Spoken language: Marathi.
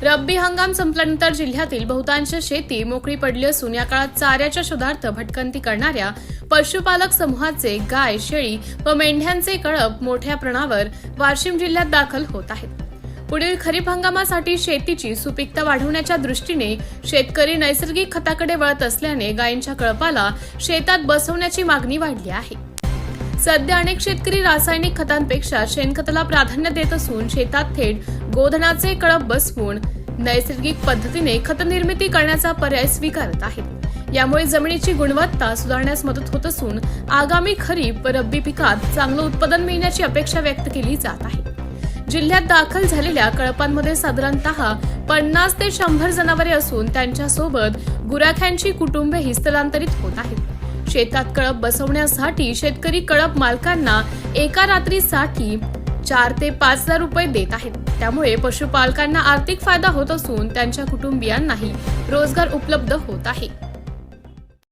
रब्बी हंगाम संपल्यानंतर जिल्ह्यातील बहुतांश शेती मोकळी पडली असून या काळात चाऱ्याच्या शोधार्थ भटकंती करणाऱ्या पशुपालक समूहाचे गाय, शेळी व मेंढ्यांचे कळप मोठ्या प्रमाणावर वाशिम जिल्ह्यात दाखल होत आहेत। पुढील खरीप हंगामासाठी शेतीची सुपीकता वाढवण्याच्या दृष्टीने शेतकरी नैसर्गिक खताकडे वळत असल्याने गायींच्या कळपाला शेतात बसवण्याची मागणी वाढली आहे। सध्या अनेक शेतकरी रासायनिक खतांपेक्षा शेणखताला प्राधान्य देत असून शेतात थेट गोधनाचे कळप बसवून नैसर्गिक पद्धतीने खत निर्मिती करण्याचा पर्याय स्वीकारत आहेत। यामुळे जमिनीची गुणवत्ता सुधारण्यास मदत होत असून आगामी खरीप व रब्बी पिकात चांगलं उत्पादन मिळण्याची अपेक्षा व्यक्त केली जात आहे। जिल्ह्यात दाखल झालेल्या कळपांमध्ये साधारणतः 50 ते 100 जनावरे असून त्यांच्यासोबत गुराख्यांची कुटुंबेही स्थलांतरित होत आहेत। शेतात कळप बसवण्यासाठी शेतकरी कळप मालकांना एका रात्रीसाठी 4 ते 5 हजार रुपये देत आहेत। त्यामुळे पशुपालकांना आर्थिक फायदा होत असून त्यांच्या कुटुंबियांनाही रोजगार उपलब्ध होत आहे।